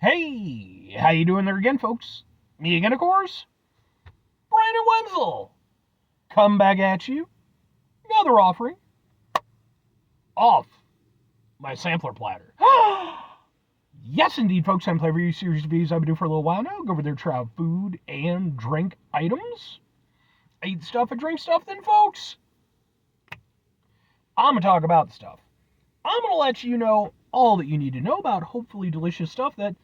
Hey, how you doing there again, folks? Me again, of course, Brandon Wenzel. Come back at you. Another offering off my sampler platter. Yes, indeed, folks. I'm playing review series of videos I've been doing for a little while now. Go over there, try out food and drink items. I eat stuff and drink stuff, then, folks. I'm going to talk about the stuff. I'm going to let you know all that you need to know about hopefully delicious stuff. That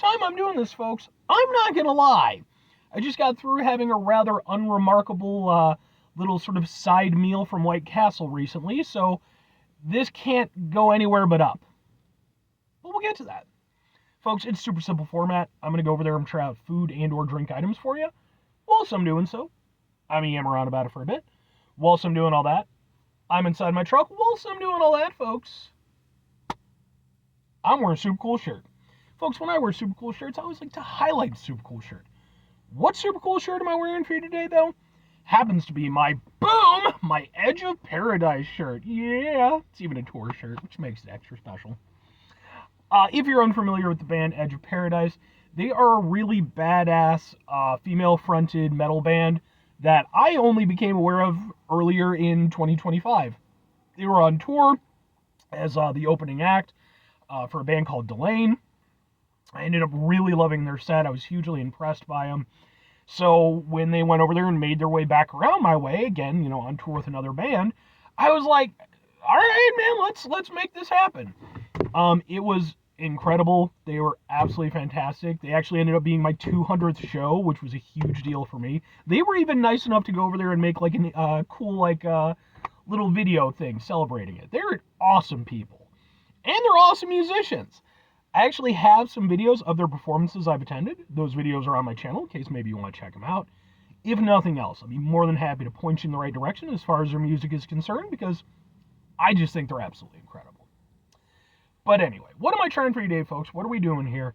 time I'm doing this, folks, I'm not going to lie. I just got through having a rather unremarkable little sort of side meal from White Castle recently, so this can't go anywhere but up. But we'll get to that. Folks, it's super simple format. I'm going to go over there and try out food and or drink items for you. Whilst I'm doing so, I'm going to yam around about it for a bit. Whilst I'm doing all that, I'm inside my truck. Whilst I'm doing all that, folks, I'm wearing a super cool shirt. Folks, when I wear super cool shirts, I always like to highlight the super cool shirt. What super cool shirt am I wearing for you today, though? Happens to be my Edge of Paradise shirt. Yeah, it's even a tour shirt, which makes it extra special. If you're unfamiliar with the band Edge of Paradise, they are a really badass female-fronted metal band that I only became aware of earlier in 2025. They were on tour as the opening act for a band called Delane. I ended up really loving their set. I was hugely impressed by them. So when they went over there and made their way back around my way, again, on tour with another band, I was like, all right, man, let's make this happen. It was incredible. They were absolutely fantastic. They actually ended up being my 200th show, which was a huge deal for me. They were even nice enough to go over there and make like a cool little video thing celebrating it. They're awesome people. And they're awesome musicians. I actually have some videos of their performances I've attended. Those videos are on my channel in case maybe you want to check them out. If nothing else, I'd be more than happy to point you in the right direction as far as their music is concerned, because I just think they're absolutely incredible. But anyway, what am I trying for you today, folks? What are we doing here?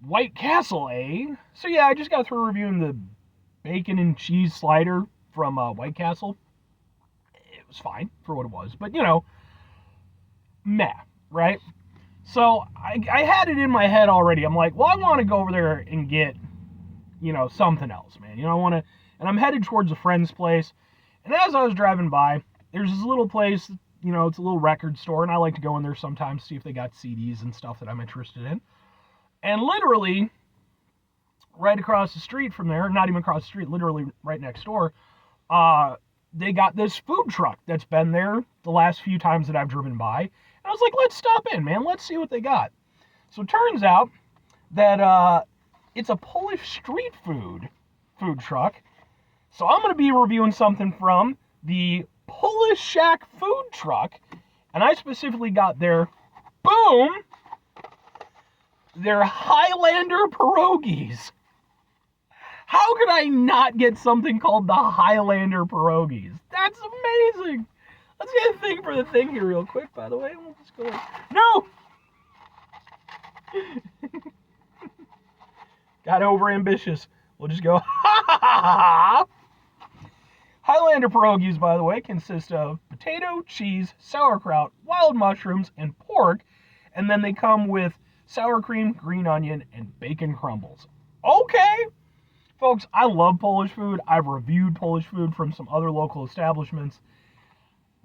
White Castle, eh? So yeah, I just got through reviewing the bacon and cheese slider from White Castle. It was fine for what it was, but meh, right? So I had it in my head already. I'm like, well, I want to go over there and get, something else, man. I want to, and I'm headed towards a friend's place. And as I was driving by, there's this little place, it's a little record store, and I like to go in there sometimes, see if they got CDs and stuff that I'm interested in. And literally, right across the street from there, not even across the street, literally right next door, they got this food truck that's been there the last few times that I've driven by. I was like, let's stop in, man. Let's see what they got. So it turns out that it's a Polish street food truck. So I'm going to be reviewing something from the Polish Shack food truck. And I specifically got their Highlander pierogies. How could I not get something called the Highlander pierogies? That's amazing. Let's get a thing for the thing here real quick, by the way. We'll just go like, no! Got over ambitious. We'll just go, ha ha ha ha! Highlander pierogies, by the way, consist of potato, cheese, sauerkraut, wild mushrooms, and pork. And then they come with sour cream, green onion, and bacon crumbles. Okay! Folks, I love Polish food. I've reviewed Polish food from some other local establishments.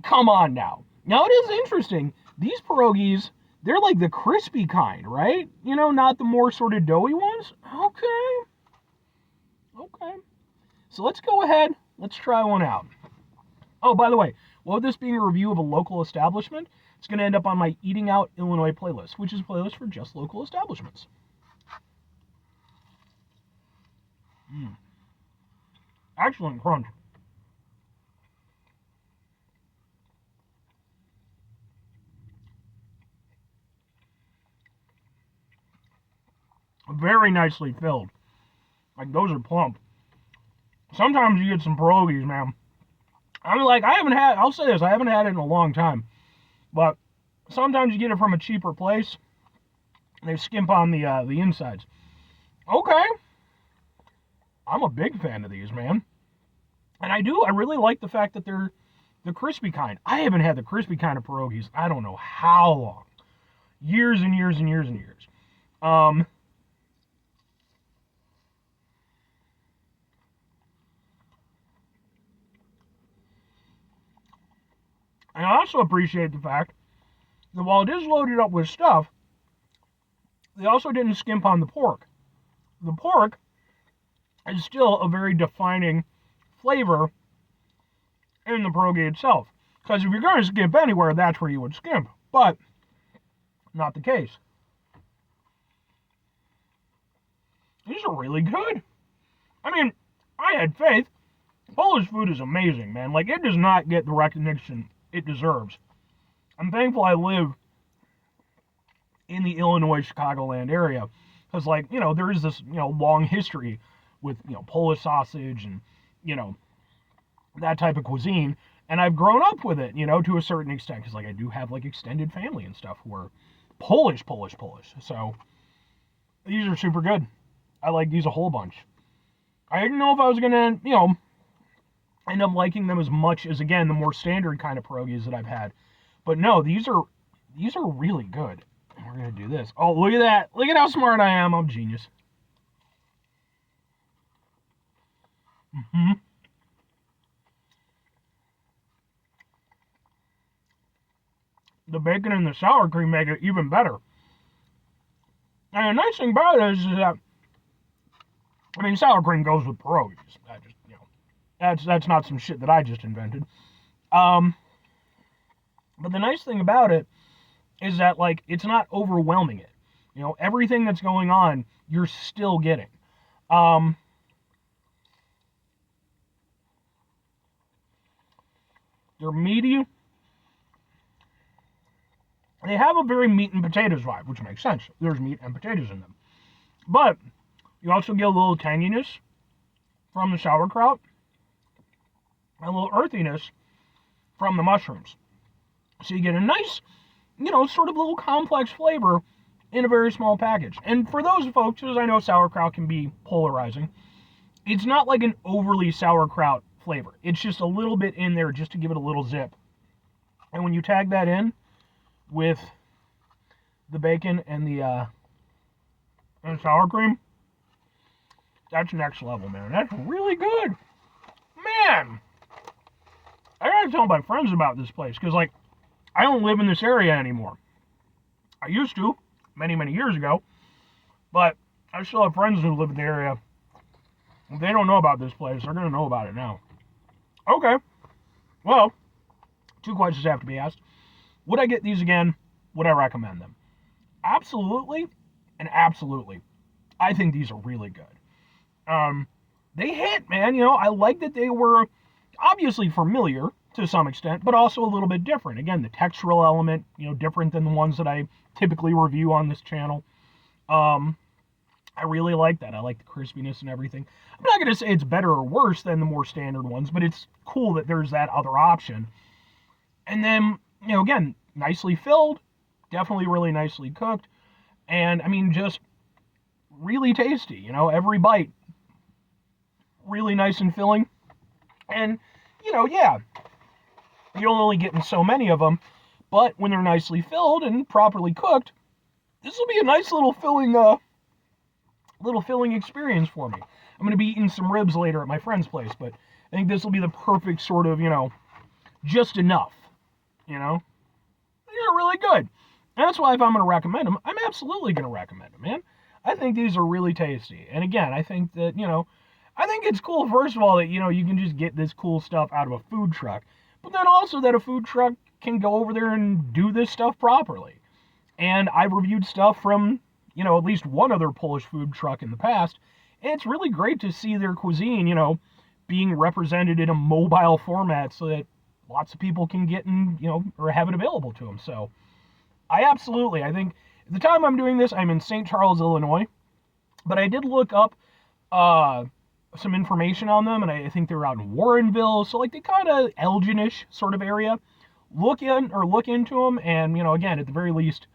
Come on now. Now, it is interesting. These pierogies, they're like the crispy kind, right? Not the more sort of doughy ones. Okay. So let's go ahead. Let's try one out. Oh, by the way, with this being a review of a local establishment, it's going to end up on my Eating Out Illinois playlist, which is a playlist for just local establishments. Excellent crunch. Very nicely filled. Like, those are plump. Sometimes you get some pierogies, man. I'll say this, I haven't had it in a long time. But sometimes you get it from a cheaper place. They skimp on the insides. Okay. I'm a big fan of these, man. And I really like the fact that they're the crispy kind. I haven't had the crispy kind of pierogies, I don't know how long. Years and years and years and years. And I also appreciate the fact that while it is loaded up with stuff, they also didn't skimp on the pork. The pork is still a very defining flavor in the pierogi itself. Because if you're going to skimp anywhere, that's where you would skimp. But not the case. These are really good. I mean, I had faith. Polish food is amazing, man. Like, it does not get the recognition it deserves. I'm thankful I live in the Illinois, Chicagoland area. Because, like, there is this, long history with, Polish sausage and, that type of cuisine. And I've grown up with it, to a certain extent. Because, like, I do have, like, extended family and stuff who are Polish. So, these are super good. I like these a whole bunch. I didn't know if I was going to, end up liking them as much as, again, the more standard kind of pierogies that I've had. But no, these are really good. And we're going to do this. Oh, look at that. Look at how smart I am. I'm a genius. The bacon and the sour cream make it even better. And the nice thing about it is that, sour cream goes with pierogies. That's not some shit that I just invented. But the nice thing about it is that, like, it's not overwhelming it. Everything that's going on, you're still getting. They're meaty. They have a very meat and potatoes vibe, which makes sense. There's meat and potatoes in them. But you also get a little tanginess from the sauerkraut, and a little earthiness from the mushrooms. So you get a nice, sort of little complex flavor in a very small package. And for those folks, as I know sauerkraut can be polarizing, it's not like an overly sauerkraut flavor. It's just a little bit in there just to give it a little zip. And when you tag that in with the bacon and the sour cream, that's next level, man. That's really good. Man, I gotta tell my friends about this place, because, like, I don't live in this area anymore. I used to, many, many years ago, but I still have friends who live in the area. If they don't know about this place, they're gonna know about it now. Okay, well, 2 questions have to be asked. Would I get these again? Would I recommend them? Absolutely, and absolutely. I think these are really good. They hit, man. I like that they were obviously familiar to some extent, but also a little bit different. Again, the textural element, different than the ones that I typically review on this channel. I really like that. I like the crispiness and everything. I'm not going to say it's better or worse than the more standard ones, but it's cool that there's that other option. And then, again, nicely filled, definitely really nicely cooked, and, just really tasty. Every bite, really nice and filling. And, yeah, you're only getting so many of them, but when they're nicely filled and properly cooked, this will be a nice little filling experience for me. I'm going to be eating some ribs later at my friend's place, but I think this will be the perfect sort of, just enough, These are really good. And that's why if I'm going to recommend them, I'm absolutely going to recommend them, man. I think these are really tasty. And again, I think that, I think it's cool, first of all, that, you can just get this cool stuff out of a food truck. But then also that a food truck can go over there and do this stuff properly. And I've reviewed stuff from, at least one other Polish food truck in the past. And it's really great to see their cuisine, being represented in a mobile format so that lots of people can get and, or have it available to them. So I think at the time I'm doing this, I'm in St. Charles, Illinois. But I did look up some information on them, and I think they're out in Warrenville, so, like, they kind of Elgin-ish sort of area. Look into them, and, again, at the very least,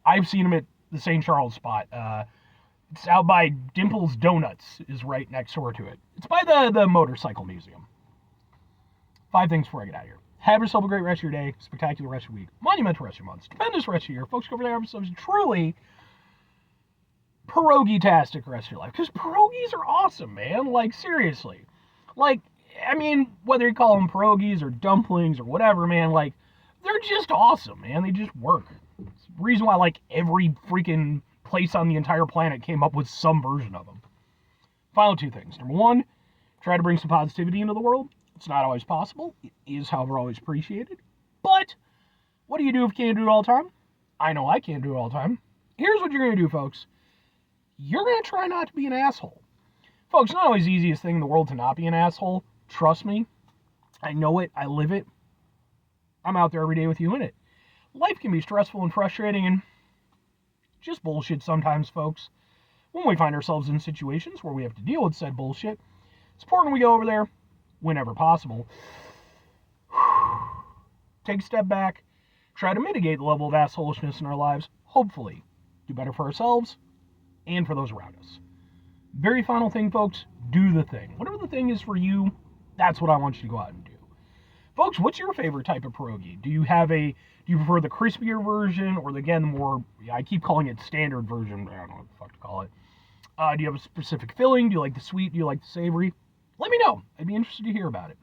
I've seen them at the St. Charles spot. It's out by Dimple's Donuts, is right next door to it. It's by the Motorcycle Museum. 5 things before I get out of here. Have yourself a great rest of your day, spectacular rest of your week, monumental rest of your month, stupendous rest of your year. Folks, go over there, have yourselves truly pierogi-tastic rest of your life. Because pierogies are awesome, man. Like, seriously. Like, whether you call them pierogies or dumplings or whatever, man, like, They're just awesome, man. They just work. It's the reason why, like, every freaking place on the entire planet came up with some version of them. Final two things. Number one, try to bring some positivity into the world. It's not always possible. It is, however, always appreciated. But what do you do if you can't do it all the time? I know I can't do it all the time. Here's what you're going to do, folks. You're going to try not to be an asshole. Folks, not always the easiest thing in the world to not be an asshole. Trust me. I know it. I live it. I'm out there every day with you in it. Life can be stressful and frustrating and just bullshit sometimes, folks. When we find ourselves in situations where we have to deal with said bullshit, it's important we go over there whenever possible. Take a step back, try to mitigate the level of assholishness in our lives, hopefully do better for ourselves and for those around us. Very final thing, folks, do the thing. Whatever the thing is for you, that's what I want you to go out and do. Folks, what's your favorite type of pierogi? Do you prefer the crispier version or again the more, I keep calling it standard version, I don't know what the fuck to call it. Do you have a specific filling? Do you like the sweet? Do you like the savory? Let me know. I'd be interested to hear about it.